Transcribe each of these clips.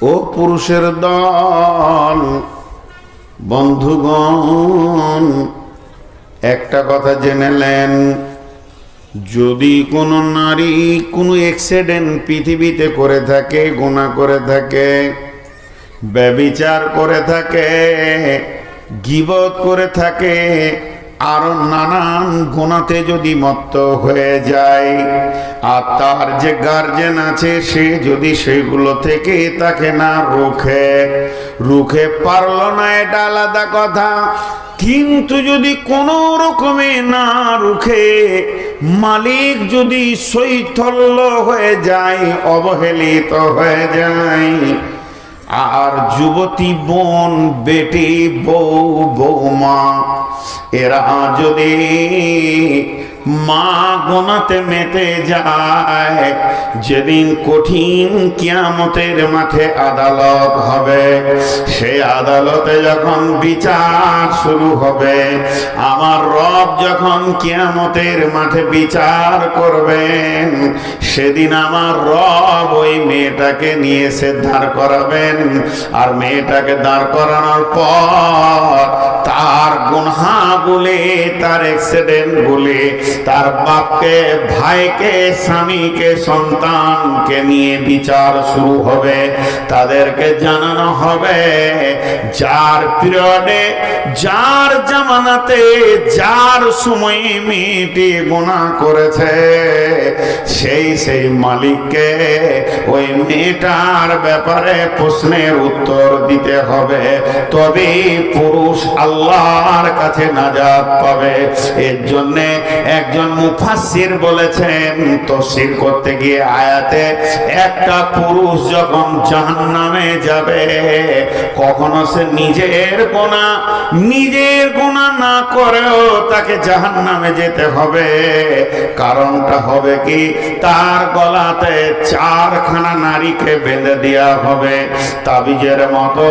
ও পুরুষের দল, বন্ধুগণ, একটা কথা জেনেলেন, যদি কোনো নারী কোনো অ্যাক্সিডেন্ট পৃথিবীতে করে থাকে, গুনাহ করে থাকে, ব্যভিচার করে থাকে, গীবত করে থাকে, আরো নানান গুনাতে যদি মত্ত হয়ে যায়, আর তার যে গার্জেন আছে সে যদি সেগুলো থেকে তাকে না রুখে পারলো না, এটা আলাদা কথা। কিন্তু যদি কোনো রকমে না রুখে মালিক যদি শৈথল্য হয়ে যায়, অবহেলিত হয়ে যায়, আর যুবতী বোন, বেটি, বউ, বৌমা এরা যদি মা গোনাতে মেতে যায়, যেদিন কঠিন কিয়ামতের মাঠে আদালত হবে, সেই আদালতে যখন বিচার শুরু হবে, আমার রব যখন কিয়ামতের মাঠে বিচার করবেন, সেদিন আমার রব ওই মেয়েটাকে নিয়ে এসে দাঁড় করাবেন। আর মেয়েটাকে দাঁড় করানোর পর তার গুনাহ বলে, তার অ্যাক্সিডেন্ট বলে, তার বাপকে, ভাইকে, স্বামীকে, সন্তানকে নিয়ে বিচার শুরু হবে। তাদেরকে জানানো হবে, যার পিরিয়ডে, যার জামানাতে, যার সময়ে মেয়েটি গুনাহ করেছে, সেই মালিককে ওই মেয়েটার ব্যাপারে প্রশ্নের উত্তর দিতে হবে। তবে পুরুষ আল্লাহর কাছে নাজাত পাবে। এর জন্য একজন মুফাসসির বলেছেন, তাফসীর করতে গিয়ে আয়াতে, একটা পুরুষ যখন জাহান্নামে যাবে, কখনো সে নিজের গুনাহ না করেও তাকে জাহান্নামে যেতে হবে। কারণটা হবে কি, তার গলাতে 4খানা নারীকে বেঁধে দেওয়া হবে, তাবিজের মতো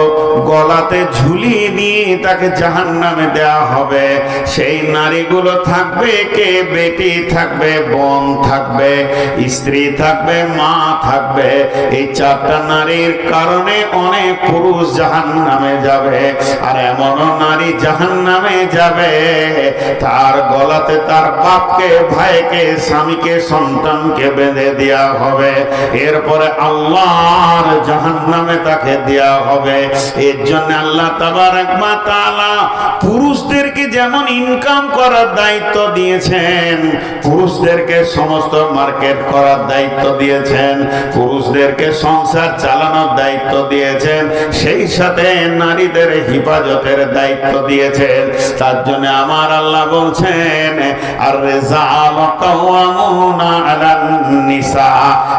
গলাতে ঝুলিয়ে নিয়ে তাকে জাহান্নামে দেওয়া হবে। সেই নারীগুলো থাকবে কে? বেটি থাকবে, বোন থাকবে, স্ত্রী থাকবে, মা থাকবে। এই 4টা নারীর কারণে অনেক পুরুষ জাহান্নামে যাবে। আর এমনও নারী জাহান্নামে যাবে, তার গলাতে তার বাপকে, ভাইকে, স্বামীকে, সন্তানকে বেঁধে দেওয়া হবে। এরপরে আল্লাহর জাহান্নামে তাকে দেওয়া হবে। এর জন্য আল্লাহ তাবারক ওয়া তাআলা পুরুষদেরকে যেমন ইনকাম করার দায়িত্ব দিয়েছেন, পুরুষদেরকে সমস্ত মার্কেট করার দায়িত্ব দিয়েছেন, পুরুষদেরকে সংসার চালানোর দায়িত্ব দিয়েছেন, সেই সাথে নারীদের হেফাজতের দায়িত্ব দিয়েছেন। তার জন্য আমার আল্লাহ বলছেন, আর রিজাল কাওয়ামুনা আলান নিসা,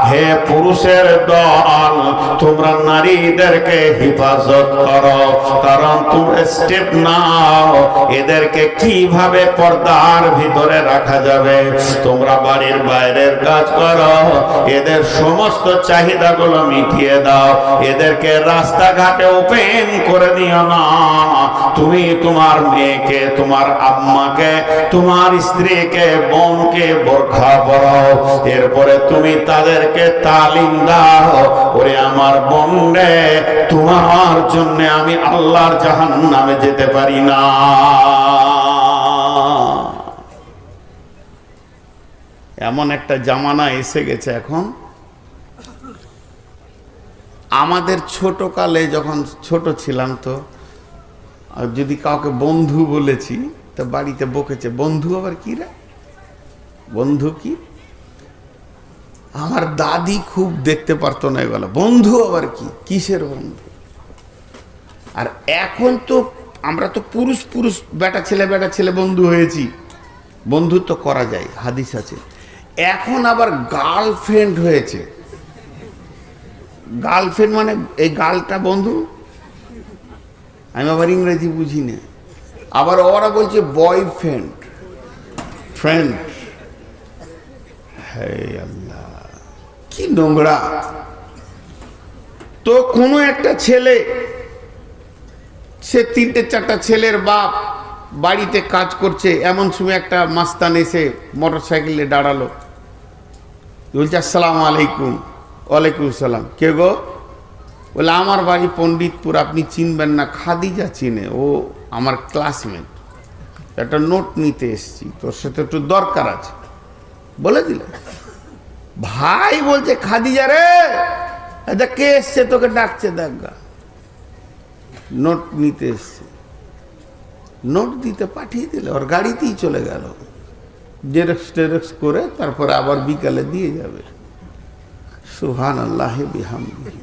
হে পুরুষের দল, তোমরা নারীদেরকে হেফাজত করো। কারণ তোমরা স্টেপ নাও, এদেরকে কিভাবে পর্দার ভিতরে রাখা যাবে। তোমরা বাড়ির বাইরের কাজ করো, এদের সমস্ত চাহিদাগুলো মিটিয়ে দাও, এদেরকে রাস্তাঘাটে ওপেন করে দিও না। তুমি তোমার মেয়েকে, তোমার আম্মাকে, তোমার স্ত্রীকে, বোনকে বোরখা পরাও। এরপরে তুমি তাদেরকে তালিম দাও, ওরে আমার বোন রে, তোমার জন্য আমি আল্লাহর জাহান্নামে যেতে পারি না। এমন একটা জামানা এসে গেছে এখন। আমাদের ছোট কালে যখন ছোট ছিলাম, তো যদি কাউকে বন্ধু বলেছি, তো বাড়িতে বকেছে, বন্ধু আবার কি রে, বন্ধু কি? আমার দাদি খুব দেখতে পারতো না এগুলো, বন্ধু আবার কি, কিসের বন্ধু? আর এখন তো আমরা তো পুরুষ বেটা ছেলে বন্ধু হয়েছি, বন্ধুত্ব করা যায়, হাদিস আছে। এখন আবার গার্লফ্রেন্ড হয়েছে। গার্লফ্রেন্ড মানে এই গার্লটা বন্ধু, আমি আবার ইংরেজি বুঝি না। আবার ওরা বলছে বয়ফ্রেন্ড, ফ্রেন্ড। হে আল্লাহ, কি নোংরা। তো কোনো একটা ছেলে, সে 3-4টা ছেলের বাপ, বাড়িতে কাজ করছে, এমন সময় একটা মাস্তান এসে মোটরসাইকেলে দাঁড়ালো, বলছে আসসালামু আলাইকুম। ওয়ালাইকুম সালাম। কে গো? বলে আমার বাড়ি পণ্ডিতপুর, আপনি চিনবেন না? খাদিজা চিনে, ও আমার ক্লাসমেট, একটা নোট নিতে এসছি, তোর সাথে একটু দরকার আছে, বলে দিলেন। ভাই বলছে খাদিজা রে, এটা কে এসছে তোকে ডাকছে, দেখা নোট নিতে এসছে। নোট দিতে পাঠিয়ে দিলে, ওর গাড়িতেই চলে গেল, জেরক্স টেরক্স করে তারপরে আবার বিকালে দিয়ে যাবে। সুবহানাল্লাহি বিহামদিহি।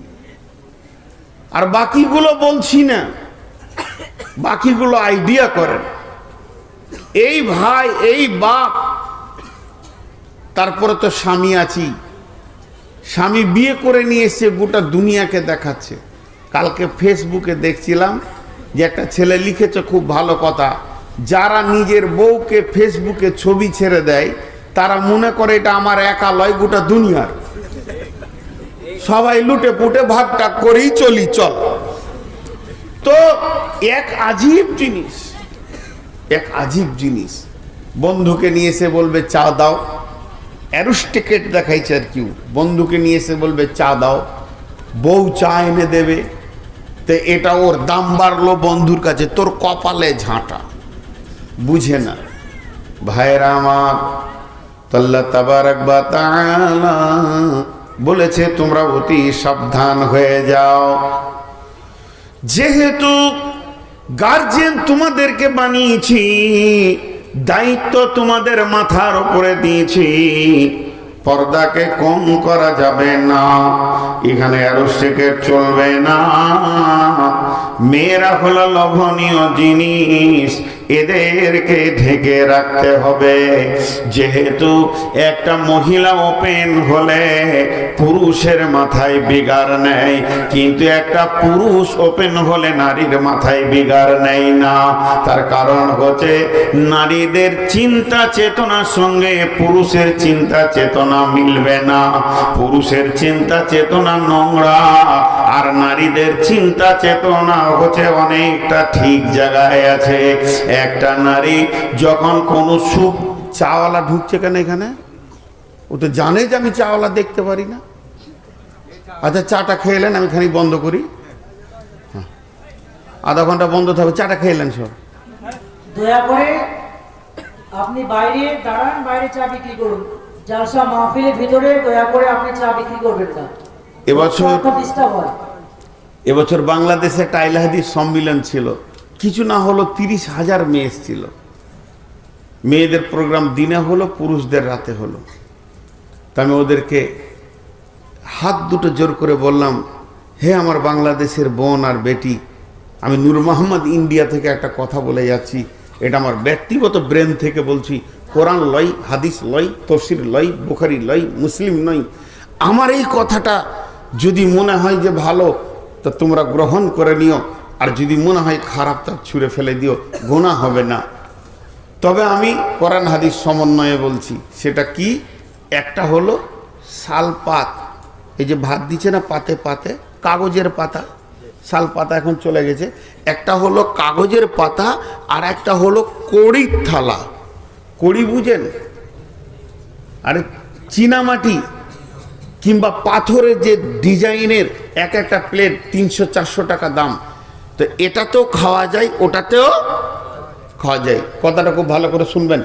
আর বাকিগুলো বলছি না, বাকিগুলো আইডিয়া করেন। এই ভাই, এই বাপ, তারপরে তো স্বামী আছি, স্বামী বিয়ে করে নিয়ে এসছে, গোটা দুনিয়াকে দেখাচ্ছে। কালকে ফেসবুকে দেখছিলাম যে একটা ছেলে লিখেছে খুব ভালো কথা, যারা নিজের বউকে ফেসবুকে ছবি ছেড়ে দেয় তারা মনে করে এটা আমার একা লয়, গোটা দুনিয়ার। সবাই লুটে পুটে ভাগটা করেই চলি চল। তো এক আজীব জিনিস, এক আজীব জিনিস। বন্ধুকে নিয়ে এসে বলবে চা দাও, অ্যারোস্টিকেট দেখাইছে আর কি, বন্ধুকে নিয়ে এসে বলবে চা দাও, বউ চা এনে দেবে, তো এটা ওর দাম বাড়লো বন্ধুর কাছে, তোর কপালে ঝাঁটা, বুঝে না। ভাইরা আমার, আল্লাহ তাবারাক ওয়া তাআলা বলেছে তোমরা অতি সাবধান হয়ে যাও। যেহেতু গার্জিয়ান তোমাদেরকে বানিয়েছি, দায়িত্ব তোমাদের মাথার উপরে দিয়েছি, পর্দাকে কম করা যাবে না, এখানে অ্যারোস্টিকেট চলবে না। মেয়েরা হলো লোভনীয় জিনিস, এদেরকে ঢেকে রাখতে হবে। যেহেতু একটা মহিলা ওপেন হলে পুরুষের মাথায় বিগাড় নেয়, কিন্তু একটা পুরুষ ওপেন হলে নারীর মাথায় বিগাড় নেয় না। তার কারণ হচ্ছে নারীদের চিন্তা চেতনার সঙ্গে পুরুষের চিন্তা চেতনা মিলবে না। পুরুষের চিন্তা চেতনা নোংরা, আর নারীদের চিন্তা চেতনা হচ্ছে অনেকটা ঠিক জায়গায় আছে। একটা নারী যখন কোনো সুখ, চাওয়ালা ঢুকছে কেন এখানে, ও তো জানে যে আমি চাওয়ালা দেখতে পারি না। আচ্ছা চাটা খেলেন, আমি খানিক বন্ধ করি, আধা ঘন্টা বন্ধ থাকবে, চাটা খেলেন সব। দয়া করে আপনি বাইরে দাঁড়ান, বাইরে চা বিক্রি করুন। জালসা মাহফিলের ভিতরে দয়া করে আপনি চা বিক্রি করবেন না। এবছর বাংলাদেশে একটা আহলে হাদিস সম্মেলন ছিল, কিছু না হলো 30,000 মেয়ে এসেছিল। মেয়েদের প্রোগ্রাম দিনে হলো, পুরুষদের রাতে হলো। তা আমি ওদেরকে হাত দুটো জোর করে বললাম, হে আমার বাংলাদেশের বোন আর বেটি, আমি নূর মোহাম্মদ ইন্ডিয়া থেকে একটা কথা বলে যাচ্ছি, এটা আমার ব্যক্তিগত ব্রেন থেকে বলছি। কোরআন লয়, হাদিস লয়, তফসির লয়, বুখারী লয়, মুসলিম নয়। আমার এই কথাটা যদি মনে হয় যে ভালো, তা তোমরা গ্রহণ করে নিও, আর যদি মনে হয় খারাপ, তা ছুঁড়ে ফেলে দিও, গুনাহ হবে না। তবে আমি কোরআন হাদিস সমন্বয়ে বলছি। সেটা কি? একটা হলো শালপাত, এই যে ভাত দিচ্ছে না পাতে পাতে, কাগজের পাতা, শাল পাতা এখন চলে গেছে। একটা হলো কাগজের পাতা, আর একটা হলো কড়ির থালা। কড়ি বুঝেন? আরে চীনামাটি কিংবা পাথরের যে ডিজাইনের এক একটা প্লেট 300-400 টাকা দাম। তো এটাতেও খাওয়া যায়, ওটাতেও খাওয়া যায়। কথাটা খুব ভালো করে শুনবেন।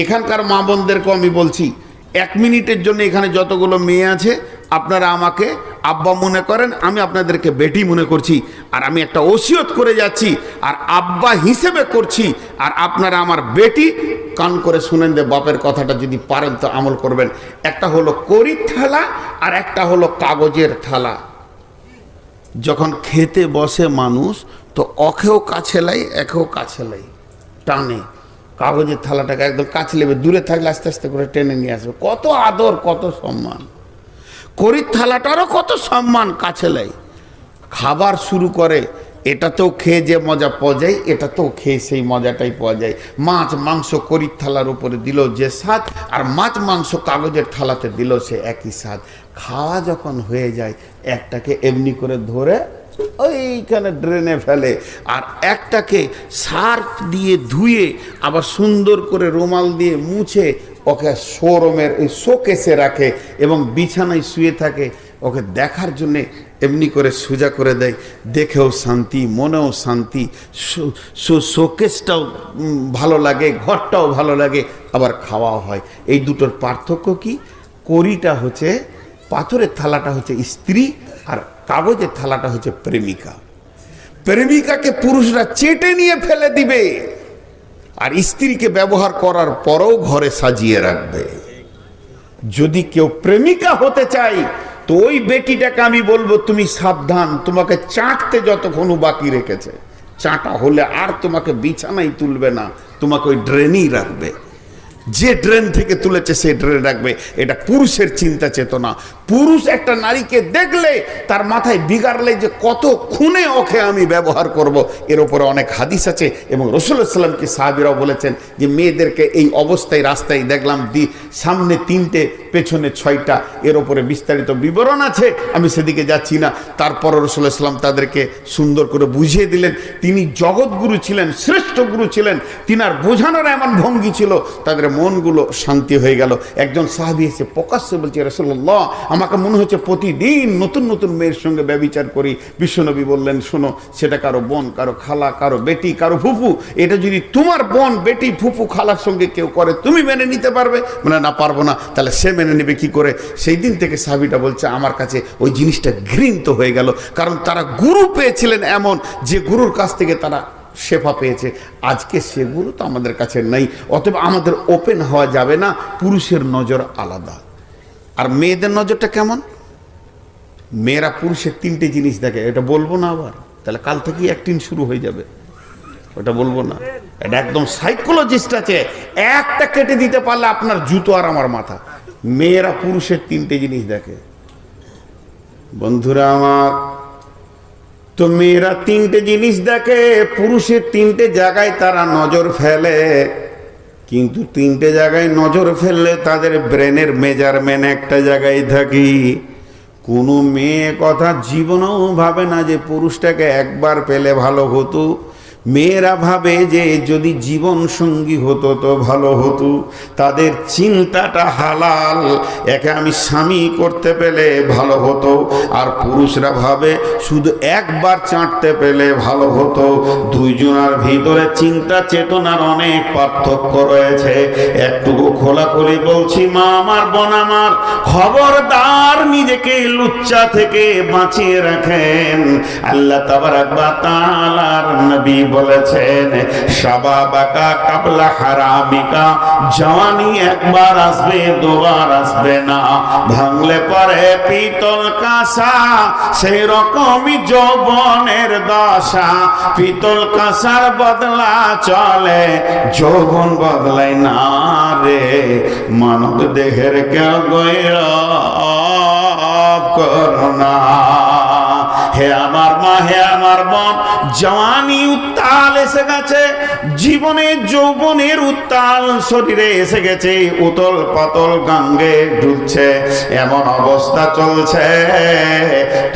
এখানকার মা বোনদেরকেও আমি বলছি, 1 মিনিটের জন্য এখানে যতগুলো মেয়ে আছে আপনারা আমাকে আব্বা মনে করেন, আমি আপনাদেরকে বেটি মনে করছি। আর আমি একটা ওসিয়ত করে যাচ্ছি, আর আব্বা হিসেবে করছি, আর আপনারা আমার বেটি, কান করে শুনেন যে বাপের কথাটা যদি পারেন তো আমল করবেন। একটা হলো কড়ির থালা, আর একটা হলো কাগজের থালা। যখন খেতে বসে মানুষ, তো অখেও কাছে লাই, একেও কাছে লাই, টানে কাগজের থালাটাকে একদম কাছে নেবে, দূরে থাকলে আস্তে আস্তে করে টেনে নিয়ে আসবে। কত আদর, কত সম্মান। কড়ির থালাটারও কত সম্মান, কাছে লাই। খাবার শুরু করে, এটাতেও খেয়ে যে মজা পাওয়া যায়, এটাতেও খেয়ে সেই মজাটাই পাওয়া যায়। মাছ মাংস কড়ির থালার উপরে দিল যে স্বাদ, আর মাছ মাংস কাগজের থালাতে দিল সে একই স্বাদ। খাওয়া যখন হয়ে যায়, একটাকে এমনি করে ধরে ওইখানে ড্রেনে ফেলে, আর একটাকে সার্ফ দিয়ে ধুয়ে আবার সুন্দর করে রুমাল দিয়ে মুছে ওকে শোরুমের ওই শোকেসে রাখে, এবং বিছানায় শুয়ে থাকে ওকে দেখার জন্যে এমনি করে সোজা করে দেয়, দেখেও শান্তি, মনেও শান্তি, শোকেসটাও ভালো লাগে, ঘরটাও ভালো লাগে, আবার খাওয়াও হয়। এই দুটোর পার্থক্য কি? কড়িটা হচ্ছে, পাথরের থালাটা হচ্ছে স্ত্রী, আর কাগজের থালাটা হচ্ছে প্রেমিকা। প্রেমিকাকে পুরুষরা চেটে নিয়ে ফেলে দিবে, আর স্ত্রীকে ব্যবহার করার পরেও ঘরে সাজিয়ে রাখবে। যদি কেউ প্রেমিকা হতে চায় তো ওই বেটিটাকে আমি বলবো, তুমি সাবধান, তোমাকে চাটতে যতক্ষণ বাকি রেখেছে, চাটা হলে আর তোমাকে বিছানায় তুলবে না, তোমাকে ওই ড্রেনেই রাখবে। যে ড্রেন থেকে তুলেছে সে ড্রেন রাখবে। এটা পুরুষের চিন্তা চেতনা। পুরুষ একটা নারীকে দেখলে তার মাথায় বিগাড়লে যে কত খুনে ওকে আমি ব্যবহার করব, এর উপরে অনেক হাদিস আছে। এবং রাসূলুল্লাহ সাল্লামকে সাহাবীরাও বলেছেন যে মেয়েদেরকে এই অবস্থায় রাস্তায় দেখলাম, সামনে 3টে পেছনে 6টা, এর উপরে বিস্তারিত বিবরণ আছে, আমি সেদিকে যাচ্ছি না। তারপর রাসূলুল্লাহ সাল্লাম তাদেরকে সুন্দর করে বুঝিয়ে দিলেন। তিনি জগৎগুরু ছিলেন, শ্রেষ্ঠ গুরু ছিলেন, তিনার বোঝানোর এমন ভঙ্গি ছিল, তাদের মনগুলো শান্তি হয়ে গেল। একজন সাহাবী এসে প্রকাশ্যে বলছে, রাসূলুল্লাহ, আমাকে মনে হচ্ছে প্রতিদিন নতুন নতুন মেয়ের সঙ্গে ব্যভিচার করি। বিশ্বনবী বললেন, শোনো, সেটা কারো বোন, কারো খালা, কারো বেটি, কারো ফুফু। এটা যদি তোমার বোন, বেটি, ফুফু, খালার সঙ্গে কেউ করে, তুমি মেনে নিতে পারবে? মানে না, পারবো না। তাহলে সে মেনে নেবে কি করে? সেই দিন থেকে সাহাবীটা বলছে, আমার কাছে ওই জিনিসটা ঘৃণিত হয়ে গেল, কারণ তারা গুরু পেয়েছিলেন এমন, যে গুরুর কাছ থেকে তারা শেফা পেয়েছে। আজকে সে গুরু তো আমাদের কাছে নেই। অতএব আমাদের ওপেন হওয়া যাবে না। পুরুষের নজর আলাদা। আর মেয়েদের নজরটা কেমন? মেয়েরা পুরুষের 3টে জিনিস দেখে। এটা বলবো না আবার, তাহলে কাল থেকেই অ্যাক্টিং শুরু হয়ে যাবে। ওটা বলবো না। এটা একদম সাইকোলজিস্ট আছে, একটা কেটে দিতে পারলে আপনার জুতো আর আমার মাথা। মেয়েরা পুরুষের 3টে জিনিস দেখে। বন্ধুরা আমার, তো মেয়েরা 3টে জিনিস দেখে, পুরুষের 3টে জায়গায় তারা নজর ফেলে। কিন্তু 3টে জায়গায় নজর ফেললে তাদের ব্রেনের মেজারমেন্ট একটা জায়গায় থাকি। কোনো মেয়ে কথা জীবনেও ভাবে না যে পুরুষটাকে একবার পেলে ভালো হতো। মেয়েরা ভাবে যে যদি জীবন সঙ্গী হতো তো ভালো হতো। তাদের চিন্তাটা হালাল, একে আমি স্বামী করতে পেলে ভালো হতো। আর পুরুষরা ভাবে শুধু একবার চাটতে পেলে ভালো হতো। দুইজনের ভিতরে চিন্তা চেতনার অনেক পার্থক্য রয়েছে। একটুকু খোলাখুলি বলছি, মা আমার, বোন আমার, খবরদার নিজেকে লুচ্চা থেকে বাঁচিয়ে রাখেন। আল্লাহ তাবারাক ওয়া তাআলার নবী বলেছেন, শাবাবাকা কাবলা হারামিকা, জওয়ানি একবার আসবে, দুবার আসবে না। ভাঙলে পরে পিতল কাঁসা, সেই রকমই যৌবনের দশা। পিতল কাঁসার বদলা চলে, যৌবন বদলায় না রে। মানব দেহের কেউ গৌরব করোনা। হে আমার মা, হে আমার বোন, জওয়ানি উত্তাল এসে গেছে, জীবনের যৌবনের উত্তাল শরীরে এসে গেছে, উতল পাতল গাঙ্গে ডুবছে, এমন অবস্থা চলছে।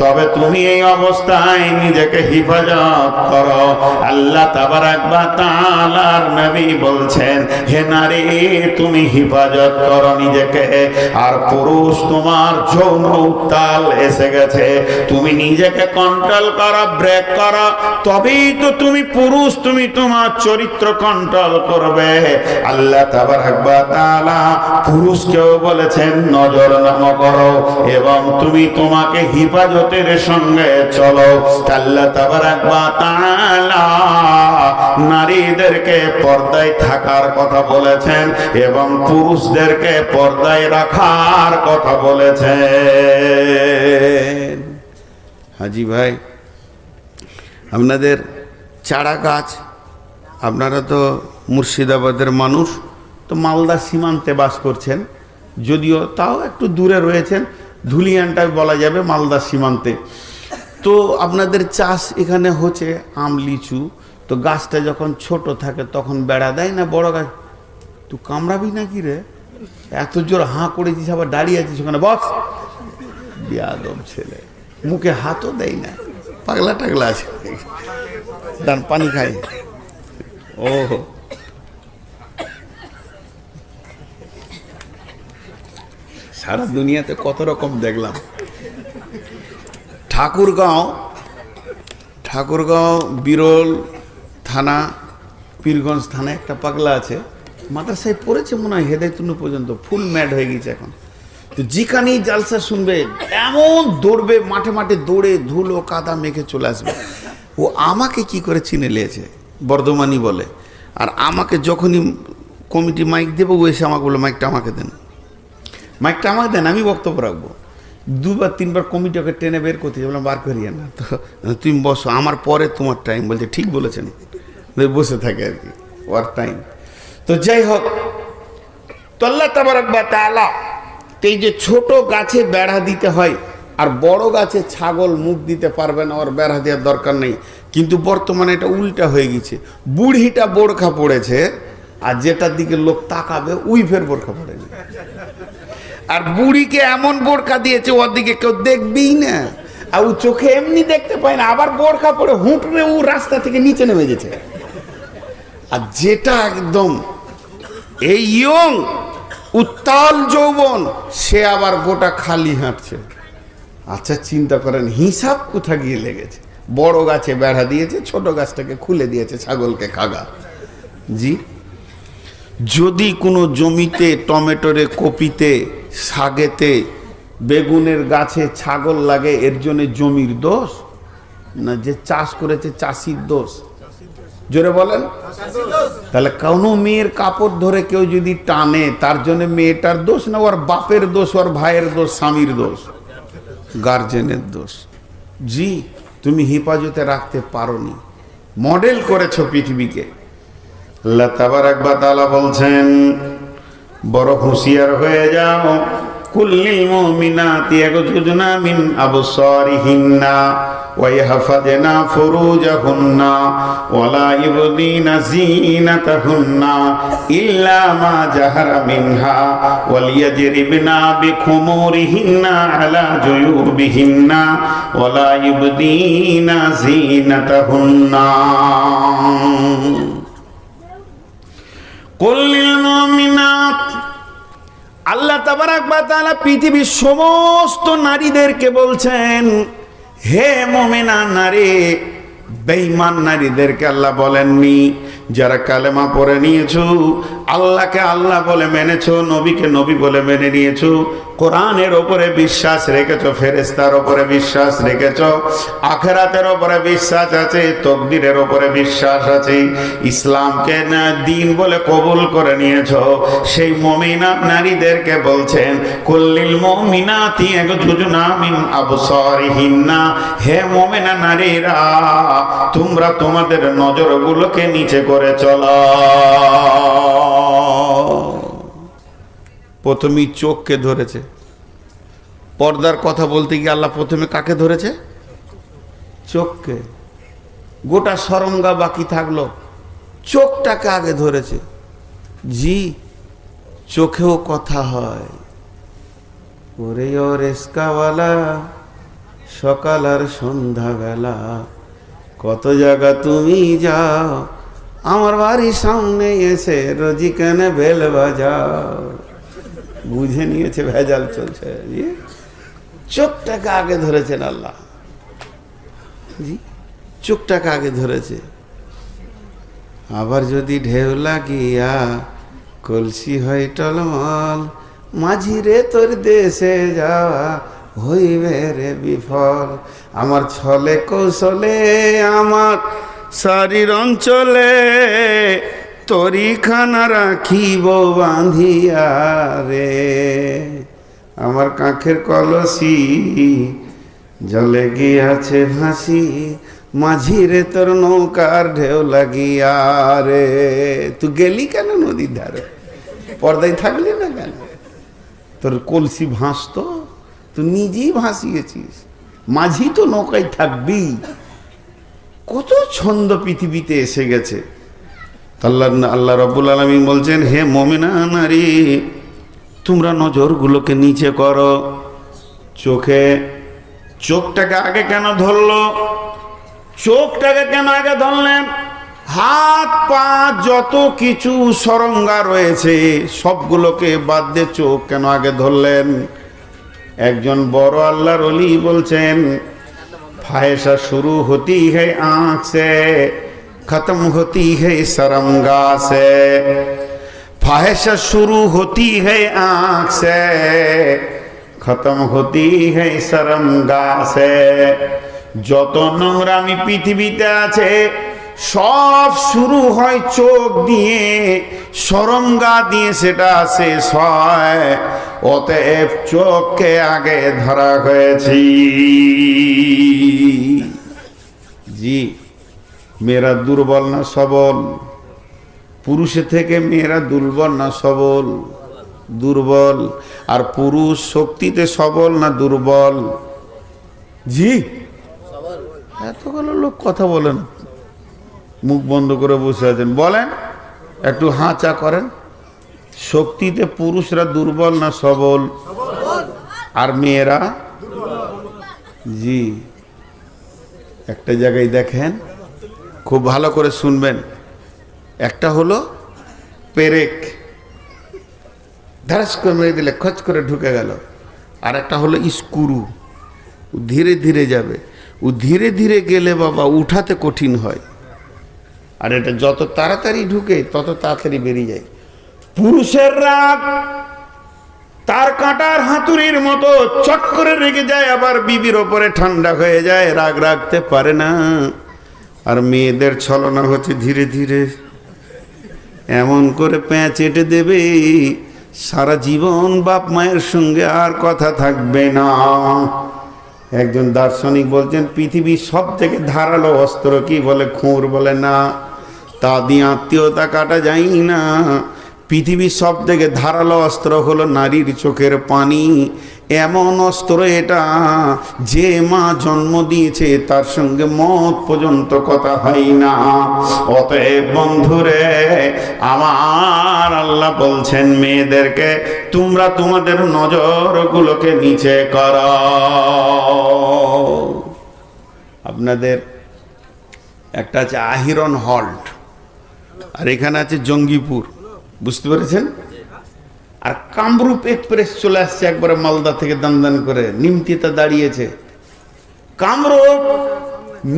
তবে তুমি এই অবস্থায় নিজেকে হিফাজত করো। আল্লাহ তাবারাক ওয়া তাআলার নবী বলছেন, হে নারী, তুমি হিফাজত করো নিজেকে। আর পুরুষ, তোমার যৌন উত্তাল এসে গেছে, তুমি নিজেকে কন্ট্রোল করো, ব্রেক করো, তবেই তো তুমি পুরুষ, তুমি তোমার চরিত্র কন্ট্রোল করবে। আল্লাহ তাবারাক ওয়া তাআলা পুরুষকেও বলেছেন নজর নাম করো, এবং তুমি তোমাকে হিফাজতের সঙ্গে চলো। আল্লাহ তাবারাক ওয়া তাআলা নারীদেরকে পর্দায় থাকার কথা বলেছেন এবং পুরুষদেরকে পর্দায় রাখার কথা বলেছেন। হাজি ভাই, আপনাদের চারা গাছ, আপনারা তো মুর্শিদাবাদের মানুষ, তো মালদা সীমান্তে বাস করছেন, যদিও তাও একটু দূরে রয়েছেন, ধুলিয়ানটা বলা যাবে মালদা সীমান্তে। তো আপনাদের চাষ এখানে হচ্ছে আম, লিচু। তো গাছটা যখন ছোট থাকে তখন বেড়া দেয় না বড় গাছ? তুই কামড়াবি নাকি রে? এত জোর হাঁ করেছিস, আবার দাঁড়িয়ে আছিস ওখানে, বস। বিয়াদব ছেলে, মুখে হাতও দেয় না, পাগলা টাগলা আছে। দান, পানি খাই। ও সারা দুনিয়াতে কত রকম দেখলাম। ঠাকুরগাঁও বিরল থানা, পীরগঞ্জ থানা একটা পাগলা আছে, মাদ্রাসায় পড়েছে মনে হয় হেদায়তুল্লাহ পর্যন্ত, ফুল ম্যাড হয়ে গেছে এখন। তো যেখানেই জালসা শুনবে এমন দৌড়বে, মাঠে মাঠে দৌড়ে ধুলো কাদা মেখে চলে আসবে। ও আমাকে কি করে চিনে নিয়েছে, বর্ধমানি বলে। আর আমাকে যখনই কমিটি মাইক দেবো, ও এসে আমাকে বললো মাইকটা আমাকে দেন, মাইকটা আমাকে দেন, আমি বক্তব্য রাখবো। দুবার তিনবার কমিটিকে টেনে বের করতে বললাম বার করিয়ে না, তো তুমি বসো, আমার পরে তোমার টাইম। বলছে ঠিক বলেছেন, বসে থাকে আর কি, ওর টাইম। তো যাই হোক, তো আল্লাহ তাবারক ওয়া তাআলা এই যে ছোট গাছে বেড়া দিতে হয়, আর বড় গাছে ছাগল মুখ দিতে পারবে না, ওর বেড়া দেওয়ার দরকার নেই। কিন্তু বর্তমানে এটা উল্টা হয়ে গেছে, বুড়িটা বোরখা পড়েছে, আর যেটার দিকে লোক তাকাবে উই ফের বোরখা পড়েনি। আর বুড়িকে এমন বোরখা দিয়েছে ওর দিকে কেউ দেখবেই না, আর ও চোখে এমনি দেখতে পায় না, আবার বোরখা পরে হুঁটরে ও রাস্তা থেকে নিচে নেমে গেছে। আর যেটা একদম এই ইয়ং উত্তাল যৌবন, সে আবার গোটা খালি হাঁটছে। আচ্ছা চিন্তা করেন হিসাব কোথা গিয়ে লেগেছে। বড় গাছে বেড়া দিয়েছে, ছোট গাছটাকে খুলে দিয়েছে ছাগলকে খাগা। জি, যদি কোনো জমিতে টমেটোরে, কপিতে, শাকেতে, বেগুনের গাছে ছাগল লাগে, এর জন্য জমির দোষ না যে চাষ করেছে চাষির দোষ? জোরে বলেন। তাহলে কোনো মেয়ের কাপড় ধরে কেউ যদি টানে, তার জন্য মেয়েটার দোষ না ওর বাপের দোষ, ওর ভাইয়ের দোষ, স্বামীর দোষ, গার্জেনের দোষ? জি, তুমি হেফাজতে রাখতে পারোনি, মডেল করেছো পৃথিবীকে। আল্লাহ তাবারক ওয়া তাআলা বলছেন বড় হুঁশিয়ার হয়ে যাও, কুল্লিল মুমিনাতি ইয়াগযুজনা মিন আবসারিহিন্না ওয়া ইয়াহফাযনা ফুরুজাহুন্না ওয়া লা ইবদিনা যিনাতাহুন্না ইল্লা মা জাহারা মিনহা ওয়াল ইয়াজরিবনা বিখুমুরিহিন্না আলা জুয়ুবিহিন্না ওয়া লা ইবদিনা যিনাতাহুন্না। কুল্লিল মুমিনাত, আল্লাহ তাবারক ওয়া তাআলা পৃথিবীর সমস্ত নারীদেরকে বলছেন, হে মুমিনা নারী। বেঈমান নারীদেরকে আল্লাহ বলেননি। যারা কালেমা পড়ে নিয়েছো, আল্লাহকে আল্লাহ বলে মেনেছো, নবীকে নবী বলে মেনে নিয়েছো, কোরআনের ওপরে বিশ্বাস রেখেছো, ফেরেশতার ওপরে বিশ্বাস রেখেছো, আখিরাতের ওপরে বিশ্বাস আছে, তকদিরের ওপরে বিশ্বাস আছে, ইসলামকে না দিন বলে কবুল করে নিয়েছো, সেই মুমিনা নারীদেরকে বলছেন কুল্লিল মুমিনাতি ইয়াগযুজনা মিন আবসারিহিন্না, হে মুমিনা নারীরা তোমরা তোমাদের নজরগুলোকে নিচে করে চলো। প্রথমেই চোখকে ধরেছে। পর্দার কথা বলতে গিয়ে আল্লাহ প্রথমে কাকে ধরেছে? চোখকে। গোটা সরঙ্গা বাকি থাকলো, চোখটাকে আগে ধরেছে। জি, চোখেও কথা হয়। ওরে ও রেস্কাওয়ালা, সকাল আর সন্ধ্যাবেলা কত জায়গা তুমি যাও, আমার বাড়ির সামনে এসে রোজি কেন বেল বাজাও। বুঝে নিয়েছে ভেজাল চলছে। চোখটাকে আগে ধরেছেন আল্লাহ। জি, চোখটাকে আগে ধরেছে। আবার যদি ঢেউ লাগিয়া কলসি হয় টলমল, মাঝি রে তোর দেশে যাওয়া হইবে রে বিফল। আমার ছলে কৌশলে আমার শরীর অঞ্চলে তরিখানা রাখিব বাঁধিয়া রে। আমার কাঁখের কলসি জলে গিয়াছে ভাসি, মাঝি রে তোর নৌকার ঢেউ লাগিয়া রে। তুই গেলি কেন নদীর ধারে? পর্দায় থাকলি না কেন? তোর কলসি ভাসতো, তুই নিজেই ভাসিয়েছিস, মাঝি তো নৌকায় থাকবি। কত ছন্দ পৃথিবীতে এসে গেছে। আল্লাহ রাব্বুল আলামিন বলছেন, হে মুমিনা নারী তোমরা নজরগুলোকে নিচে করো। চোখটাকে আগে কেন ধরলো? চোখটাকে কেন আগে ধরলেন? হাত পা যত কিছু সরঙ্গা রয়েছে সবগুলোকে বাদ দিয়ে চোখ কেন আগে ধরলেন? একজন বড় আল্লাহর ওলি বলছেন, फाहिशा शुरू होती है आँख से, खत्म होती है शर्मगाह से। फाहिशा शुरू होती है आँख से, खत्म होती है शर्मगाह से। যত নোংরামি পৃথিবীতে আছে সব শুরু হয় চোখ দিয়ে, শরমগাহ দিয়ে সেটা শেষ হয়। অতএব চোখকে আগে ধরা হয়েছি। জি, মেয়েরা দুর্বল না সবল? পুরুষের থেকে মেয়েরা দুর্বল না সবল? দুর্বল। আর পুরুষ শক্তিতে সবল না দুর্বল? জি, এতগুলো লোক কথা বলেন, মুখ বন্ধ করে বসে আছেন, বলেন একটু হাঁচা করেন। শক্তিতে পুরুষরা দুর্বল না সবল? আর মেয়েরা? জি, একটা জায়গায় দেখেন, খুব ভালো করে শুনবেন। একটা হলো পেরেক, ধারাস করে মেরে দিলে খচ করে ঢুকে গেল। আর একটা হলো স্ক্রু, ধীরে ধীরে যাবে। ও ধীরে ধীরে গেলে বাবা উঠাতে কঠিন হয়, আর এটা যত তাড়াতাড়ি ঢুকে তত তাড়াতাড়ি বেরিয়ে যায়। পুরুষের রাগ তার কাঁটার হাতুড়ির মতো চট করে রেগে যায়, আবার বিবির ওপরে ঠান্ডা হয়ে যায়, রাগ রাখতে পারে না। আর মেয়েদের ছলনা হচ্ছে ধীরে ধীরে এমন করে প্যাঁচ এঁটে দেবে, সারা জীবন বাপ মায়ের সঙ্গে আর কথা থাকবে না। একজন দার্শনিক বলছেন পৃথিবীর সব থেকে ধারালো অস্ত্র কি? বলে খুঁড়। বলে না, তা দিয়ে আত্মীয়তা কাটা যায় না। পৃথিবীর সব থেকে ধারালো অস্ত্র হলো নারীর চোখের পানি। এমন অস্ত্র এটা, যে মা জন্ম দিয়েছে তার সঙ্গে মত পর্যন্ত কথা হয় না। অতএব বন্ধুরে আমার, আল্লাহ বলছেন মেয়েদেরকে তোমরা তোমাদের নজরগুলোকে নিচে করো। আপনাদের একটা আছে আহিরন হল্ট, আর এখানে আছে জঙ্গিপুর, বুঝতে পেরেছেন? আর কামরূপ এক্সপ্রেস চলে আসছে একবারে মালদা থেকে দান করে, নিমতিতে দাঁড়িয়েছে। কামরূপ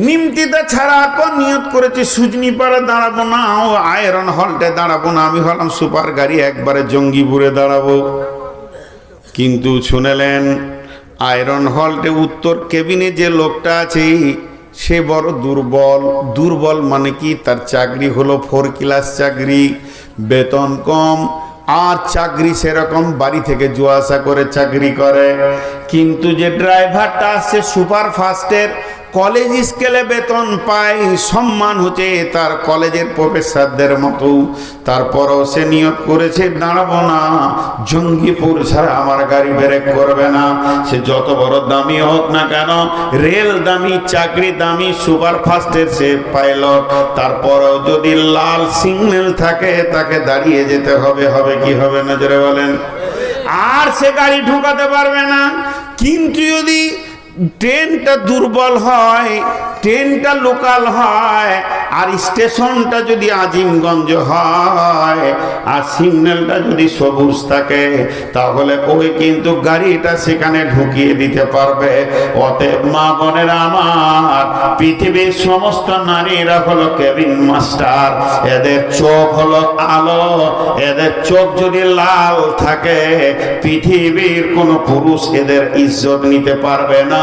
নিমতিতে ছাড়া নিয়ত করেছে সুজনিপাড়া দাঁড়াবো না, ও আয়রন হল্টে দাঁড়াবো না, আমি হলাম সুপার গাড়ি একবারে জঙ্গিপুরে দাঁড়াবো। কিন্তু শুনেলেন আয়রন হল্টে উত্তর কেবিনে যে লোকটা আছে সে বড় দুর্বল। দুর্বল মানে কি? তার চাকরি হলো 4 ক্লাস চাকরি, বেতন কম, আর চাকরি সেরকম বাড়ি থেকে যাওয়া আসা করে চাকরি করে। কিন্তু যে ড্রাইভারটা আসছে সুপার ফাস্টের, কলেজ স্কেলে বেতন পায়, সম্মান হচ্ছে তার কলেজের প্রফেসরদের মতো। তারপরও সে নিয়ত করেছে দাঁড়াবো না, জঙ্গিপুর ছাড়া আমার গাড়ি ব্রেক করবে না। সে যত বড় দামি হোক না কেন, রেল দামি, চাকরি দামি, সুপার ফাস্টের সে পাইলট, তারপরও যদি লাল সিগন্যাল থাকে তাকে দাঁড়িয়ে যেতে হবে। হবে কি হবে না জোরে বলেন? আর সে গাড়ি ঢুকাতে পারবে না। কিন্তু যদি ট্রেনটা দুর্বল হয়, ট্রেনটা লোকাল হয়, আর স্টেশনটা যদি আজিমগঞ্জ হয়, আর সিগন্যালটা যদি সবুজ থাকে, তাহলে ওই কিন্তু গাড়িটা সেখানে ঢুকিয়ে দিতে পারবে। অতএব মা বোনেরা আমার, পৃথিবীর সমস্ত নারীরা হলো কেবিন মাস্টার। এদের চোখ হলো আলো, এদের চোখ যদি লাল থাকে পৃথিবীর কোন পুরুষ এদের ইজ্জত নিতে পারবে না।